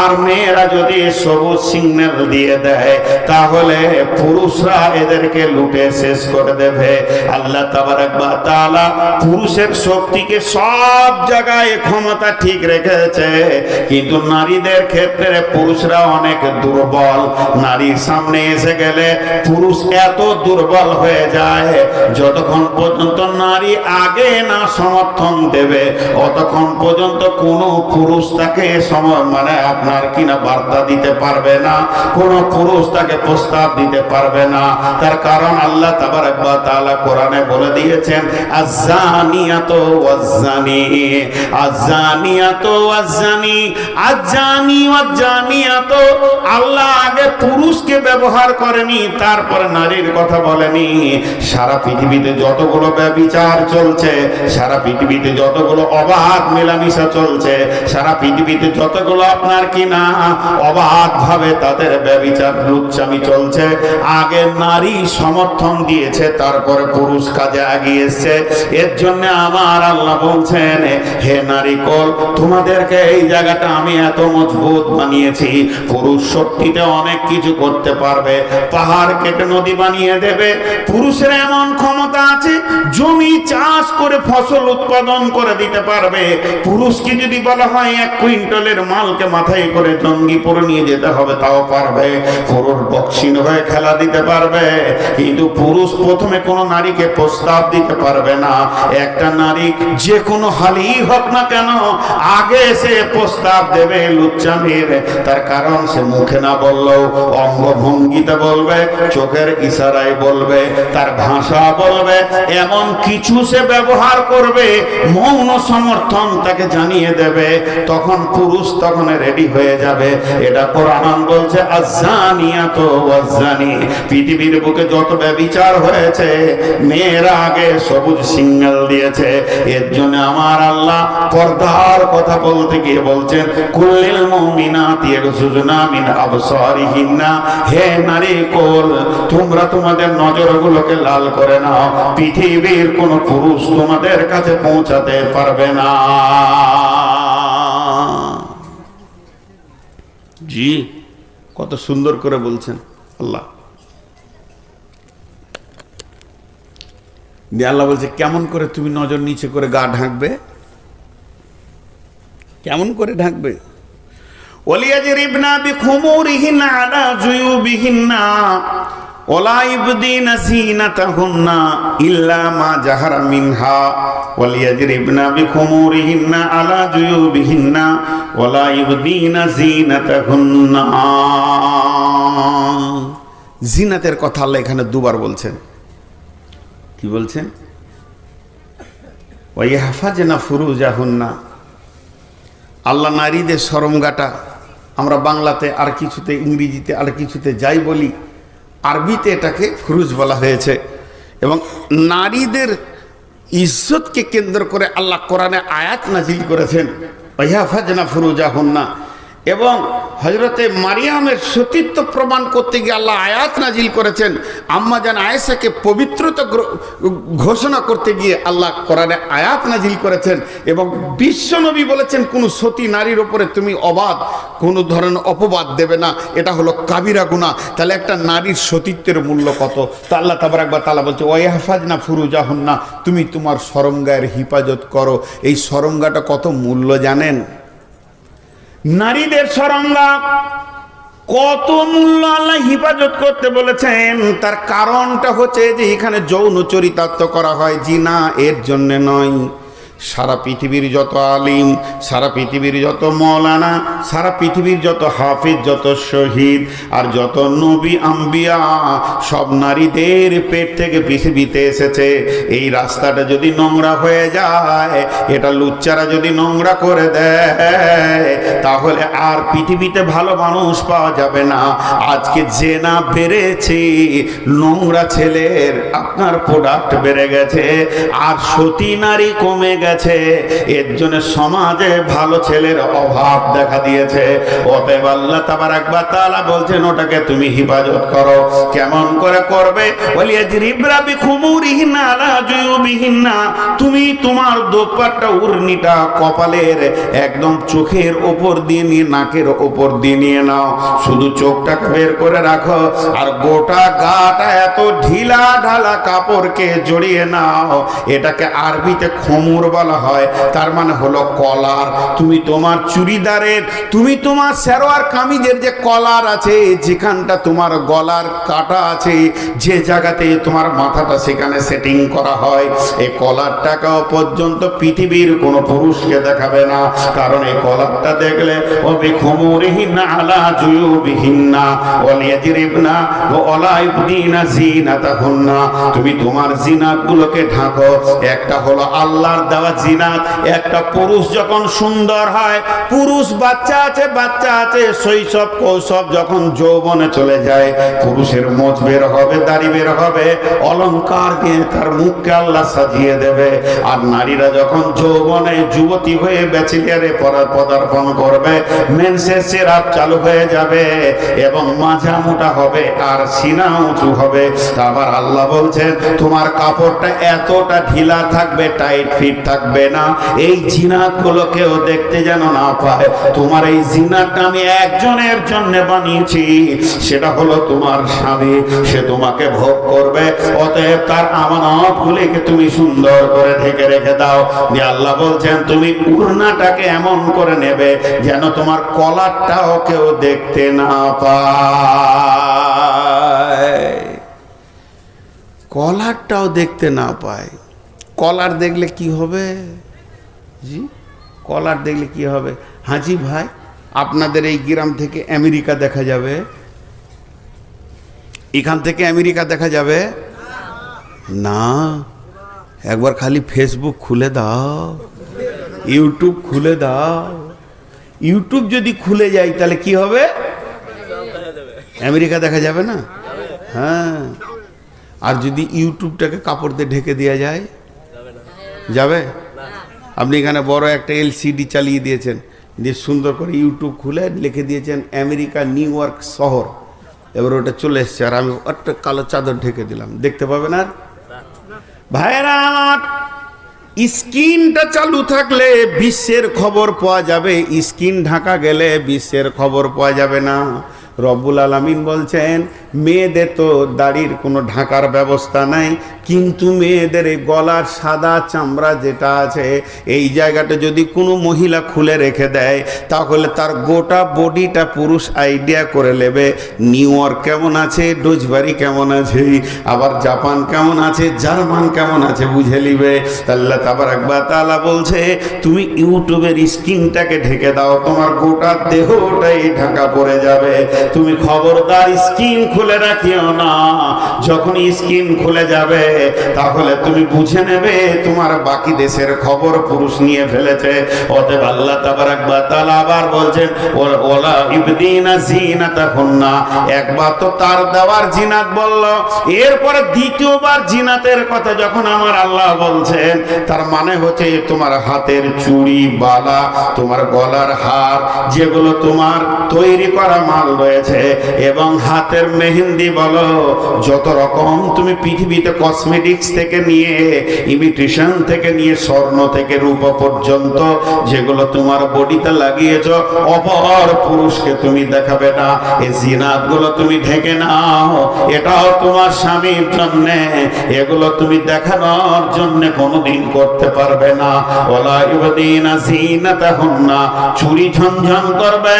আর মেয়েরা যদি সবুজ সিগন্যাল দিয়ে দেয় তাহলে পুরুষরা এদেরকে লুটে শেষ করে দেবে। আল্লাহ তাবারাক ওয়া তাআলা পুরুষের শক্তিকে সব জায়গায় ক্ষমতা ঠিক রেখেছে, কিন্তু নারীদের ক্ষেত্রে পুরুষরা অনেক দুর্বল। নারীর সামনে এসে গেলে পুরুষ এত দুর্বল হয়ে যায়, যতক্ষণ পর্যন্ত নারী আগে না সমর্থন দেবে অতক্ষণ পর্যন্ত কোনো পুরুষ তাকে আপনার কিনা বার্তা দিতে পারবে না। কোন পুরুষ তাকে প্রস্তাব দিতে পারবে না। তার কারণ আল্লাহ তাবারক ওয়া তাআলা কোরআনে বলে দিয়েছেন, আয-যানিয়াতু ওয়াজ-যানি, আয-যানিয়াতু ওয়াজ-যানি, আয-যানি ওয়াজ-যানিয়াতু। আল্লাহ আগে পুরুষকে ব্যবহার করেনি, তারপরে নারীর কথা বলেনি। সারা পৃথিবীতে যতগুলো ব্যভিচার চলছে, সারা পৃথিবীতে যতগুলো অবাধ মেলামেশা চলছে, সারা পৃথিবীতে যতগুলো আপনার কিনা অবাধ ভাবে তাদের ব্যভিচার লুচ্চামি চলছে, আগে নারী সমর্থন দিয়েছে, তারপরে পুরুষ কাজে এগিয়েছে। এর জন্য আমার আল্লাহ বলছেন, হে নারী কোল, তোমাদেরকে এই জায়গাটা আমি এত মজবুত বানিয়েছি। পুরুষ শক্তিতে অনেক কিছু করতে পারবে, পাহাড় কেটে নদী বানিয়ে দেবে। পুরুষের এমন ক্ষমতা আছে, জমি চাষ করে ফসল উৎপাদন করে দিতে পারবে। পুরুষকে যদি বলা হয় 1 কুইন্টালের মালকে মাথায় করে জঙ্গিপুরে নিয়ে যেতে হবে, তাও পারবে। পুরুষ বক্সিং হয়ে খেলা দিতে পারবে, কিন্তু পুরুষ প্রথমে কোনো নারীকে প্রস্তাব দিতে পারবে না। একটা নারী যে কোনো হালই হোক না কেন, আগে সে প্রস্তাব দেবে লুচ্চামির। তার কারণ সে মুখে না বললেও অঙ্গভঙ্গিতে বলবে, চোখের ইশারায় বলবে, তার ভাষা বলবে, এমন কিছু সে ব্যবহার করবে, মৌন সমর্থন তাকে জানিয়ে দেবে। তখন পুরুষ তখন রেডি হয়ে যাবে। এটা কোরআন বলছে, আয-যানিয়াতু ওয়াজ-যানি। পৃথিবীর বুকে যত ব্যভিচার হয়েছে, মেয়েরা আগে সবুজ সিগন্যাল দিয়েছে। এর জন্য আমার আল্লাহ পর্দার কথা বলতে গিয়ে বলছেন, কুল্লিল মুমিনাতি ইয়াগযুযনা মিন আবসারিহিন্না। হে নারী কোল, তোমরা তোমাদের নজরগুলোকে লাল করে নাও, পৃথিবীর কোন পুরুষ তোমাদের কাছে পৌঁছাতে পারবে না। জি, কত সুন্দর করে বলছেন আল্লাহ। আল্লাহ বলছে, কেমন করে তুমি নজর নিচে করে গা ঢাকবে? কেমন করে ঢাকবে? ওয়ালিয়াজরিবনা বিখুমুরিহিন্না আলা জুয়ুবিহিন্না ওয়ালা ইবদিনা যিনাতাহুন্না ইল্লা মা জাহারা মিনহা ওয়ালিয়াজরিবনা বিখুমুরিহিন্না আলা জুয়ুবিহিন্না ওয়ালা ইবদিনা যিনাতাহুন্না। জিনাতের কথা আল্লাহ এখানে দুবার বলছেন। কি বলছেন? ওয়াইহাফাজনা ফুরুজাহুন্না। আল্লাহ নারীদের শরমগাটা, আমরা বাংলাতে আর কিছুতে, ইংরেজিতে আর কিছুতে যাই বলি, আরবিতে এটাকে ফুরুজ বলা হয়েছে। এবং নারীদের ইজ্জতকে কেন্দ্র করে আল্লাহ কোরআনে আয়াত নাজিল করেছেন, ওয়াইহাফাজনা ফুরুজাহুন্না। এবং হযরতে মারিয়ামের সতীত্ব প্রমাণ করতে গিয়ে আল্লাহ আয়াত নাজিল করেছেন। আম্মা জান আয়েশাকে পবিত্রতা ঘোষণা করতে গিয়ে আল্লাহ কোরআনে আয়াত নাজিল করেছেন। এবং বিশ্বনবী বলেছেন, কোন সতী নারীর উপরে তুমি অবাধ কোনো ধরনের অপবাদ দেবে না, এটা হলো কাবিরা গুনাহ। তাহলে একটা নারীর সতীত্বের মূল্য কত? তা আল্লাহ তাবারক ওয়া তাআলা বলছে, ওয়াইহাফাজনা ফুরুজাহুন্না, তুমি তোমার শরমগায়ের হিফাজত করো। এই শরমগাটা কত মূল্য জানেন? নারীদের শরমগা কত মূল্য আল্লাহ হিফাজত করতে বলেছেন। তার কারণটা হচ্ছে যে এখানে যৌন চরিতার্থ করা হয়, জিনা এর জন্য নয়। সারা পৃথিবীর যত আলিম, সারা পৃথিবীর যত মৌলানা, সারা পৃথিবীর যত হাফিজ, যত শহীদ আর যত নবী আম্বিয়া, সব নারীদের পেট থেকে পৃথিবীতে এসেছে। এই রাস্তাটা যদি নোংরা হয়ে যায়, এটা লুচ্চারা যদি নোংরা করে দেয়, তাহলে আর পৃথিবীতে ভালো মানুষ পাওয়া যাবে না। আজকে জেনা বেড়েছে, নোংরা ছেলের আপনার প্রোডাক্ট বেড়ে গেছে, আর সতী নারী কমে গেছে। এর জন্য সমাজে ভালো ছেলের অভাব দেখা দিয়েছে। অতএব আল্লাহ তাবারক ওয়া তাআলা বলছেন, ওটাকে তুমি হিফাজত করো। কেমন করে করবে? ওয়ালিয়াজরিবনা বিখুমুরিহিন্না আলা জুয়ুবিহিন্না। তুমি তোমার দোপাট্টা, উড়নিটা কপালের একদম চোখের ওপর দিয়ে নিয়ে, নাকের ওপর দিয়ে নিয়ে নাও। শুধু চোখটাকে বের করে রাখো, আর গোটা গাটা এত ঢিলা ঢালা কাপড়কে জড়িয়ে নাও। এটাকে আরবিতে খুমুর বলা হয়, তার মানে হলো কলার। তুমি তোমার চুড়িদারের, তুমি তোমার সালোয়ার কামিজের যে কলার আছে, যেখানটা তোমার গলার কাটা আছে, যে জায়গাতে তোমার মাথাটা সেখানে সেটিং করা হয়, এই কলারটাকেও পর্যন্ত পৃথিবীর কোনো পুরুষকে দেখাবে না। কারণ এই কলারটা দেখলে ওবি খুমুরিহিন্না আলা জুয়ুবিহিন্না ওয়ালিয়াজরিবনা ওয়ালা ইবদিনা জিনাতাহুন্না। তুমি তোমার জিনাতগুলোকে ঢাকো। একটা হলো আল্লাহর দেওয়া জিনাত। একটা পুরুষ যখন সুন্দর হয়, পুরুষ বাচ্চা আছে শৈশব কৈশোর যখন যৌবনে চলে যায়, পুরুষের মোচ বের হবে, দাড়ি বের হবে, অলংকার দিয়ে তার মুখকে আল্লাহ সাজিয়ে দেবে। আর নারীরা যখন যৌবনে যুবতী হয়ে ব্যাচেলিয়ারে পদার্পণ করবে, মেন্সের সিরাপ চালু হয়ে যাবে এবং মাজা মোটা হবে আর সিনা উঁচু হবে। আবার আল্লাহ বলছেন তোমার কাপড়টা এতটা ঢিলা থাকবে, টাইট ফিট থাকবে না, এই জিনাত গুলো কেউ দেখতে যেন না পায়। তোমার এই জিনাতটা আমি একজনের জন্য বানিয়েছি, সেটা হলো তোমার স্বামী। সে তোমাকে ভোগ করবে, অতএব তার আমানত গুলিকে তুমি সুন্দর করে ঢেকে রেখে দাও। যে আল্লাহ বলছেন তুমি উড়নাটাকে এমন করে নেবে যেন তোমার কলারটাও কেউ দেখতে না পায়, কলারটাও দেখতে না পায়। কলার দেখলে কি হবে? জি, কলার দেখলে কি হবে? হাজি ভাই, আপনাদের এই গ্রাম থেকে আমেরিকা দেখা যাবে? এখান থেকে আমেরিকা দেখা যাবে না। একবার খালি ফেসবুক খুলে দাও, ইউটিউব খুলে দাও। ইউটিউব যদি খুলে যায় তাহলে কি হবে? আমেরিকা দেখা যাবে না? হ্যাঁ। আর যদি ইউটিউবটাকে কাপড় দিয়ে ঢেকে দেওয়া যায়, যাবে? আপনি এখানে বড় একটা এলসিডি চালিয়ে দিয়েছেন, দিয়ে সুন্দর করে ইউটিউব খুলে লিখে দিয়েছেন আমেরিকা নিউ ইয়র্ক শহর, এবার ওটা চলে এসছে, আর আমি একটা কালো চাদর ঢেকে দিলাম, দেখতে পাবেন? আর ভাইয়েরা আমার, স্ক্রিনটা চালু থাকলে বিশ্বের খবর পাওয়া যাবে, স্ক্রিন ঢাকা গেলে বিশ্বের খবর পাওয়া যাবে না। রব্বুল আলামিন বলছেন মেয়েদের তো দাড়ির কোনো ঢাকার ব্যবস্থা নাই, কিন্তু মেয়েদের এই গলার সাদা চামড়া যেটা আছে, এই জায়গাটা যদি কোনো মহিলা খুলে রেখে দেয় তাহলে তার গোটা বডিটা পুরুষ আইডিয়া করে নেবে নিউ ইয়র্ক কেমন আছে, ডোজবাড়ি কেমন আছে, আবার জাপান কেমন আছে, জার্মান কেমন আছে বুঝে নিবে। আল্লাহ তাবারাক ওয়া তাআলা বলছে তুমি ইউটিউবের স্ক্রিনটাকে ঢেকে দাও, তোমার গোটা দেহটাই ঢাকা পড়ে যাবে। তুমি খবরদার স্ক্রিন খুলে রাখিও না। যখন স্ক্রিন খুলে যাবে তাহলে তুমি বুঝে নেবে তোমার বাকি দেশের খবর পুরুষ নিয়ে ফেলেছে। অতএব আল্লাহ তাবারাক ওয়া তাআলা আবার বলছেন ওয়ালা ইবদিনা জিনাতাহুন্না। একবার তো তার দেওয়ার জিনাত বলল, এরপরে দ্বিতীয়বার জিনাতের কথা যখন আমার আল্লাহ বলছেন, তার মানে হচ্ছে তোমার হাতের চুড়ি, বালা, তোমার গলার হার, যেগুলো তোমার তৈরি করা মাল রয়েছে, এবং হাতের মেহেন্দি বলো, যত রকম তুমি পৃথিবীতে কসমেটিক্স থেকে নিয়ে ইমিটেশন থেকে নিয়ে স্বর্ণ থেকে রূপা পর্যন্ত যেগুলো তোমার বডিতে লাগিয়েছো, অপর পুরুষকে তুমি দেখাবে না। এই জিনাতগুলো তুমি ঢেকে নাও, এটাও তোমার স্বামীর জন্য, এগুলো তুমি দেখানোর জন্য কোনোদিন করতে পারবে না। ওয়ালা ইউদিনা জিনাতাহুন্না, চুরি ঝনঝন করবে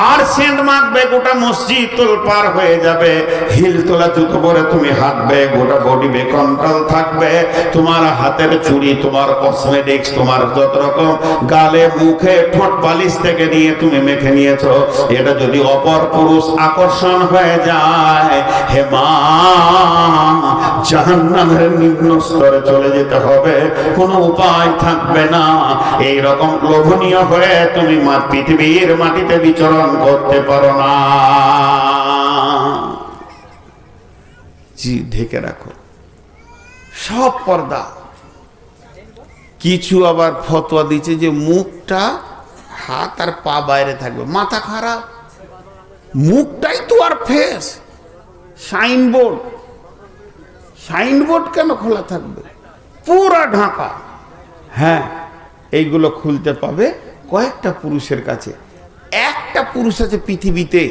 আর সেন্ট মাখবে, গোটা মসজিদ তোলপাড় হয়ে যাবে, হিল তোলা জুতো পরে তুমি হাঁটবে, গোটা বডি বেকন্ট্রোল থাকবে, তোমার হাতের চুড়ি, তোমার কসমেটিক্স, তোমার যত রকম গালে মুখে ঠোঁট পালিশ থেকে নিয়ে তুমি মেখে নিয়েছো, এটা যদি অপর পুরুষ আকর্ষণ হয়ে যায়, হে মা, জাহান্নামের নিম্ন স্তরে চলে যেতে হবে, কোনো উপায় থাকবে না। এই রকম লোভনীয় হয়ে তুমি পৃথিবীর মাটিতে বিচরণ করতে পারো না। জি, ঢেকে রাখো সব পর্দা। কিছু আবার ফতোয়া দিচ্ছে যে মুখটা, হাত আর পা বাইরে থাকবে। মাথা খারাপ, মুখটাই তো আর ফেস। সাইনবোর্ড, সাইনবোর্ড কেন খোলা থাকবে? পুরা ঢাকা। হ্যাঁ, এইগুলো খুলতে পাবে কয়েকটা পুরুষের কাছে। একটা পুরুষ আছে পৃথিবীতে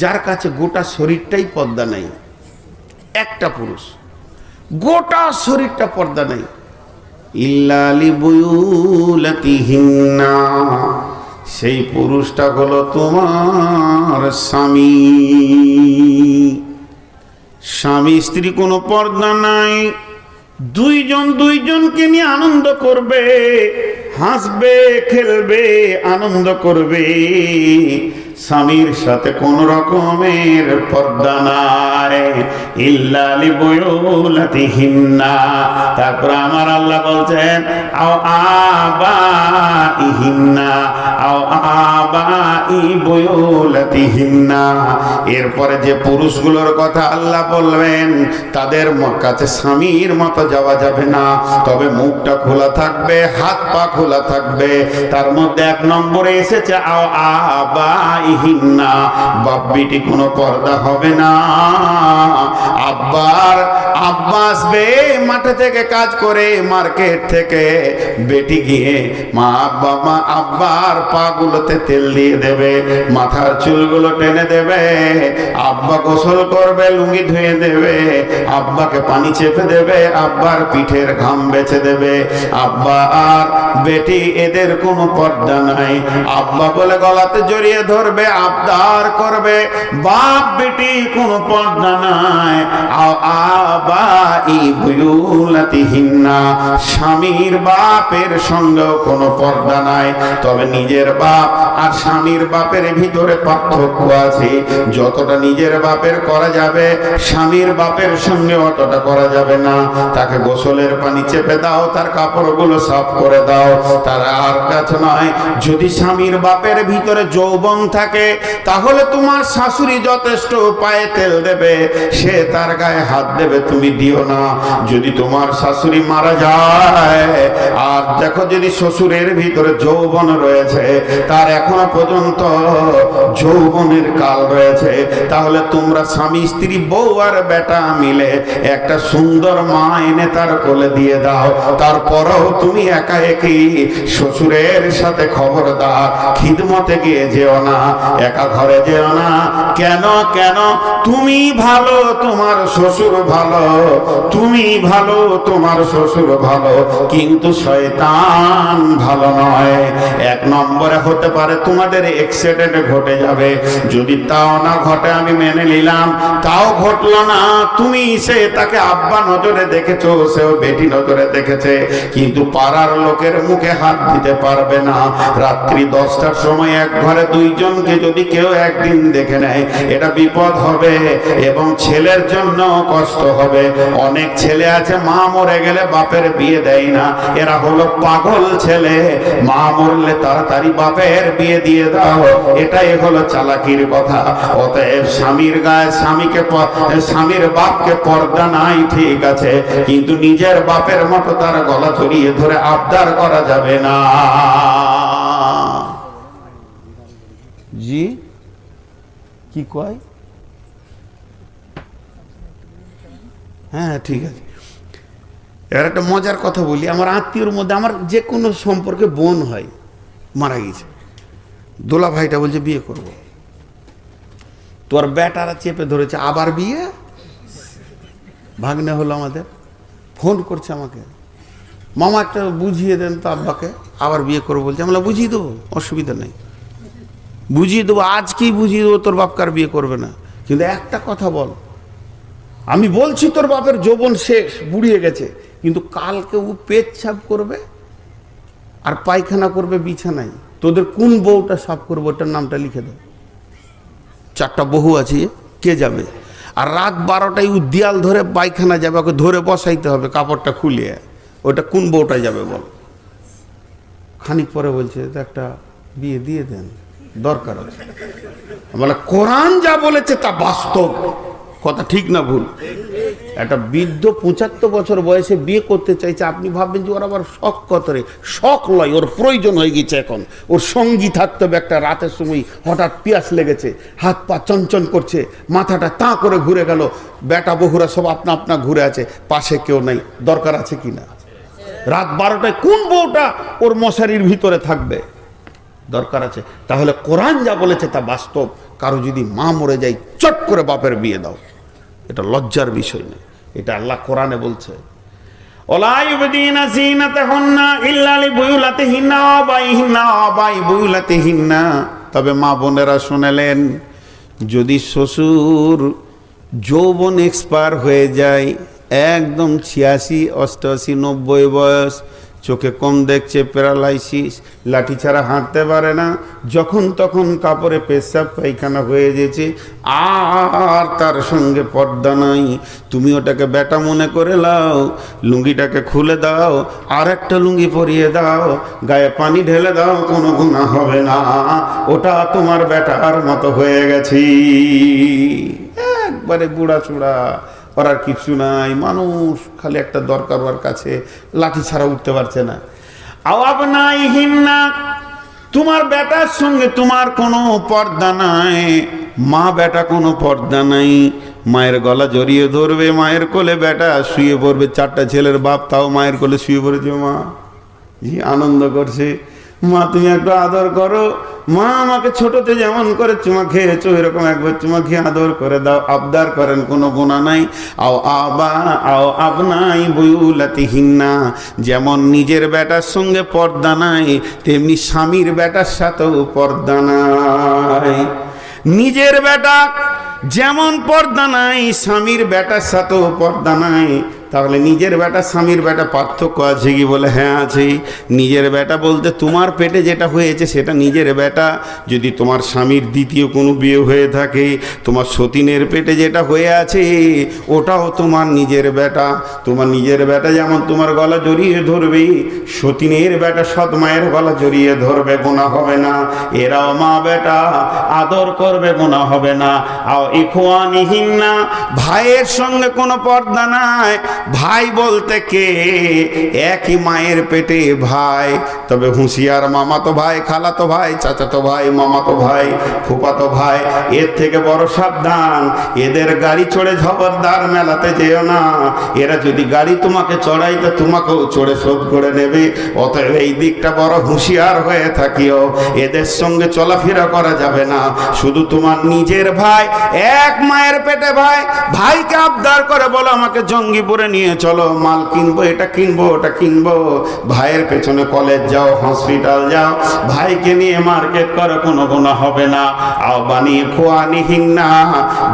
যার কাছে গোটা শরীরটাই পর্দা নাই। একটা পুরুষ, গোটা শরীরটা পর্দা নাই। ইল্লা লিবুয়ুলাতিহিন্না, সেই পুরুষটা হলো তোমার স্বামী। স্বামী স্ত্রী কোনো পর্দা নাই, দুইজন দুইজনকে নিয়ে আনন্দ করবে, হাসবে, খেলবে, আনন্দ করবে। স্বামীর সাথে কোন রকমের পর্দা নাই। ইল্লা লিবুয়ুলাতিহিন্না, তারপর আমার আল্লাহ বলছেন আও আবাইহিন্না, আও আবাই বুয়ুলাতিহিন্না। এরপরে যে পুরুষগুলোর কথা আল্লাহ বলবেন তাদের কাছে স্বামীর মতো যাওয়া যাবে না, তবে মুখটা খোলা থাকবে, হাত পা খোলা থাকবে। তার মধ্যে 1 নম্বরে এসেছে আও আবাইহিন্না, বাপ বেটি কোনো পর্দা হবে না। আব্বা আসবে মাঠে থেকে কাজ করে, মার্কেট থেকে, বেটি গিয়ে মা আব্বার পা গুলোতে তেল দিয়ে দেবে, মাথার চুলগুলো টেনে দেবে, আব্বা গোসল করবে, লুঙ্গি ধুয়ে দেবে, আব্বাকে পানি চেপে দেবে, আব্বার পিঠের ঘাম বেছে দেবে। আব্বা আর বেটি এদের কোনো পর্দা নাই। আব্বা বলে গলাতে জড়িয়ে ধরবে, আবদার করবে। বাপ বেটি কোনো পর্দা নাই। আবাই বুয়ুলাতিহিন্না, স্বামীর বাপের সঙ্গেও কোনো পর্দা নাই। তবে নিজের বাপ আর স্বামীর বাপের ভিতরে পার্থক্য আছে। যতটা নিজের বাপের করা যাবে, স্বামীর বাপের সঙ্গে অতটা করা যাবে না। তাকে গোসলের পানি চেপে দাও, তার কাপড়গুলো সাফ করে দাও, তার আর কাছে নয়। যদি স্বামীর বাপের ভিতরে যৌবন থাকে তাহলে তোমার শাশুড়ি যথেষ্ট, পায়ে তেল দেবে, সে তার গায়ে হাত দেবে, তুমি দিও না। যদি তোমার শাশুড়ি মারা যায় আর দেখো যদি শ্বশুরের ভিতরে যৌবন রয়েছে, তার এখনো পর্যন্ত যৌবনের কাল রয়েছে, তাহলে তোমরা স্বামী স্ত্রী বউ আর বেটা মিলে একটা সুন্দর মা এনে তার কোলে দিয়ে দাও। তারপরেও তুমি একা একই শ্বশুরের সাথে খবরদার খিদমতে গিয়ে যেও না, একা ঘরে যেও না। কেন কেন? তুমি ভালো, তোমার শ্বশুর ভালো, তুমি ভালো, তোমার শ্বশুর ভালো, কিন্তু শয়তান ভালো নয়। 1 নম্বরে হতে পারে তোমাদের অ্যাক্সিডেন্ট ঘটে যাবে, যদি তাও না ঘটে আমি মেনে নিলাম, তাও ঘটলো না, তুমি সে তাকে আব্বা নজরে দেখেছো, সেও বেটি নজরে দেখেছে, কিন্তু পাড়ার লোকের মুখে হাত দিতে পারবে না। রাত্রি 10টার সময় এক ঘরে দুইজনকে যদি কেউ একদিন দেখে নেয়, এটা বিপদ হবে এবং ছেলের জন্য কষ্ট হবে। অনেক ছেলে আছে মা মরে গেলে বাপের বিয়ে দেয় না, এরা হলো পাগল ছেলে। মা মরলে তাড়াতাড়ি বাপের বিয়ে দিয়ে দাও, এটাই হলো চালাকির কথা। অতএব স্বামীর গায়ে স্বামীর বাপকে পর্দা নাই, ঠিক আছে, কিন্তু নিজের বাপের মতো তার গলা জড়িয়ে ধরে আবদার করা যাবে না। জি কি কয়? হ্যাঁ ঠিক আছে। এর একটা মজার কথা বলি। আমার আত্মীয়র মধ্যে আমার যে কোনো সম্পর্কে বোন হয়, মারা গেছে, দোলা ভাইটা বলছে বিয়ে করব। তোর বেটারা চেপে ধরেছে, আবার বিয়ে। ভাগ্নে হলো আমাদের, ফোন করছে আমাকে, মামা একটা বুঝিয়ে দেন তো আব্বাকে, আবার বিয়ে করবো বলছে। আমরা বুঝিয়ে দেবো, অসুবিধা নেই, বুঝিয়ে দেবো, আজকেই বুঝিয়ে দেবো, তোর বাপকার বিয়ে করবে না। কিন্তু একটা কথা বল, আমি বলছি তোর বাপের যৌবন শেষ, বুড়িয়ে গেছে, কিন্তু কালকে ও পেচ্ছাপ করবে আর পায়খানা করবে বিছানায়, তোদের কোন বউটা সাফ করবো, ওটার নামটা লিখে দাও। 4টা বহু আছে, কে যাবে? আর রাত 12টায় ও দেয়াল ধরে পায়খানা যাবে, ওকে ধরে বসাইতে হবে কাপড়টা খুলিয়ে, ওটা কোন বউটা যাবে বল? খানিক পরে বলছে একটা বিয়ে দিয়ে দেন, দরকার আছে। বলে কোরআন যা বলেছে তা বাস্তব কথা, ঠিক না ভুল? একটা বৃদ্ধ 75 বছর বয়সে বিয়ে করতে চাইছে, আপনি ভাববেন যে ওর আবার শখ কত রে? শখ লয়, ওর প্রয়োজন হয়ে গেছে এখন, ওর সঙ্গী থাকতে হবে। একটা রাতের সময় হঠাৎ পিয়াস লেগেছে, হাত পা চঞ্চন করছে, মাথাটা তাঁ করে ঘুরে গেল, বেটা বহুরা সব আপনা আপনা ঘুরে আছে, পাশে কেউ নাই, দরকার আছে কিনা? রাত 12টায় কোন বউটা ওর মশারির ভিতরে থাকবে? দরকার আছে। তাহলে কোরআন যা বলেছে তা বাস্তব। কারো যদি মা মরে যায়, চট করে বাপের বিয়ে দাও, এটা লজ্জার বিষয় না, এটা আল্লাহ কোরআনে বলছে। ওলা ইউবদিনা যিনাতাহুন্না ইল্লা লিবুয়ুলাতিহিন্না ওয়া আবাইহিন্না ওয়া আবাই বুয়ুলাতিহিন্না। তবে মা বোনেরা শুনলেন, যদি শ্বশুর যৌবন এক্সপায়ার হয়ে যায়, একদম 86, 88, 90 বয়স, চোখে কম দেখছে, প্যারালাইসিস, লাঠি ছাড়া হাঁটতে পারে না, যখন তখন কাপড়ে পেশাব পায়খানা হয়ে গেছে, আর তার সঙ্গে পর্দা নাই, তুমি ওটাকে বেটা মনে করে লাও, লুঙ্গিটাকে খুলে দাও, আর একটা লুঙ্গি পরিয়ে দাও, গায়ে পানি ঢেলে দাও, কোনো গুনাহ হবে না, ওটা তোমার বেটার মতো হয়ে গেছে। একবারে বুড়া চূড়া, ওর আর কিছু নাই, মানুষ খালি একটা দরকার ওর কাছে, লাঠি ছাড়া উঠতে পারছে না। আওয়াব নাই হিন্না, তোমার বেটার সঙ্গে তোমার কোনো পর্দা নাই, মা বেটা কোনো পর্দা নাই, মায়ের গলা জড়িয়ে ধরবে, মায়ের কোলে বেটা শুয়ে পড়বে, 4টা ছেলের বাপ তাও মায়ের কোলে শুয়ে পড়েছে, মা জি আনন্দ করছে, মা তুমি একটু আদর করো, মা আমাকে ছোটতে যেমন করে চুমা খেয়েছো এরকম একবার চুমা খেয়ে আদর করে দাও, আবদার করেন, কোনো গুনাহ নাই। আও আবা আও আবনাই বুয়ুলাতিহিন্না, যেমন নিজের বেটার সঙ্গে পর্দা নাই, তেমনি স্বামীর বেটার সাথেও পর্দা নাই। নিজের বেটা যেমন পর্দা নাই, স্বামীর বেটার সাথেও পর্দা নাই। তাহলে নিজের বেটা স্বামীর বেটা পার্থক্য আছে কি? বলে হ্যাঁ আছে। নিজের বেটা বলতে তোমার পেটে যেটা হয়েছে সেটা নিজের বেটা। যদি তোমার স্বামীর দ্বিতীয় কোনো বিয়ে হয়ে থাকে, তোমার সতীনের পেটে যেটা হয়ে আছে ওটাও তোমার নিজের বেটা। তোমার নিজের বেটা যেমন তোমার গলা জড়িয়ে ধরবে, সতীনের বেটা সৎ মায়ের গলা জড়িয়ে ধরবে, গুনাহ হবে না। এরাও মা বেটা, আদর করবে, গুনাহ হবে না। আও ইখওয়ানিহিন্না, ভাইয়ের সঙ্গে কোনো পর্দা নাই। ভাই বলতে কে? একই মায়ের পেটে ভাই, তবে হুঁশিয়ার মামাতো ভাই, খালাতো ভাই, চাচাতো ভাই, মামাতো ভাই, ফুফাতো ভাই, এর থেকে বড় সাবধান। এদের গাড়ি চড়ে খবরদার মেলাতে যেও না। এরা যদি গাড়ি তোমাকে চড়াই তো তোমাকেও চড়ে শোধ করে নেবে। অতএব এই দিকটা বড় হুঁশিয়ার হয়ে থাকিও। এদের সঙ্গে চলাফেরা করা যাবে না। শুধু তোমার নিজের ভাই, এক মায়ের পেটে ভাই, ভাইকে আবদার করে বলো আমাকে জঙ্গিপুরে নিয়ে চলো, মাল কিনবো, এটা কিনবো, ওটা কিনবো। ভাইয়ের পেছনে কলেজ যাও, হসপিটাল যাও, ভাইকে নিয়ে মার্কেট করো, কোনো গুনাহ হবে না। আও বানিয়ে খোয়ানিহিন্না,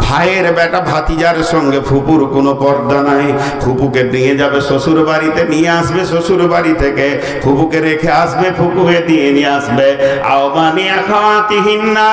ভাইয়ের বেটা ভাতিজার সঙ্গে ফুপুর কোনো পর্দা নাই। ফুপুকে নিয়ে যাবে শ্বশুর বাড়িতে, নিয়ে আসবে শ্বশুর বাড়ি থেকে, ফুপুকে রেখে আসবে, ফুপুকে দিয়ে নিয়ে আসবে। আও বানিয়ে খাওয়াতিহিন্না,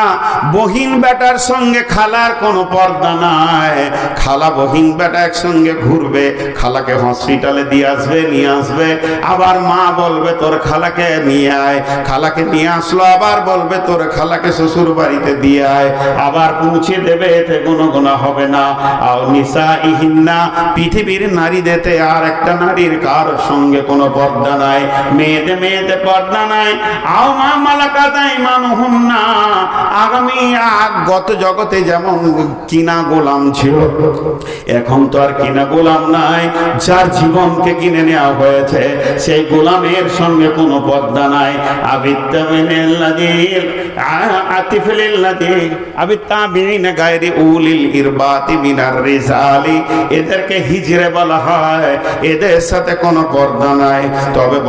বহিন বেটার সঙ্গে খালার কোনো পর্দা নাই। খালা বহিন বেটা একসঙ্গে ঘুরবে, খালাকে হসপিটালে দিয়ে আসবে, নিয়ে আসবে, আবার মা বলবে তোর খালাকে নিয়ে আয়, খালাকে নিয়ে আসলো, আবার বলবে তোর খালাকে শ্বশুর বাড়িতে দিয়ে আয়, আবার পৌঁছে দেবে, এতে কোনো গুনাহ হবে না। আও নিসাইহিন্না, পৃথিবীর নারীদেরতে আর একটা নারীর কার সঙ্গে কোনো পর্দা নাই। মেয়েতে পর্দা নাই। আও মা মালাকাত আইমানুহুন্না, আগামী গত জগতে যেমন কিনা গোলাম ছিল, এখন তো আর কিনা গোলাম নাই। যার জীবনকে কিনে নেওয়া হয়েছে সেই গোলামের সঙ্গে কোনো পর্দা নাই। এদেরকে হিজড়ে বলা হয়, এদের সাথে কোনো পর্দা নাই। তবে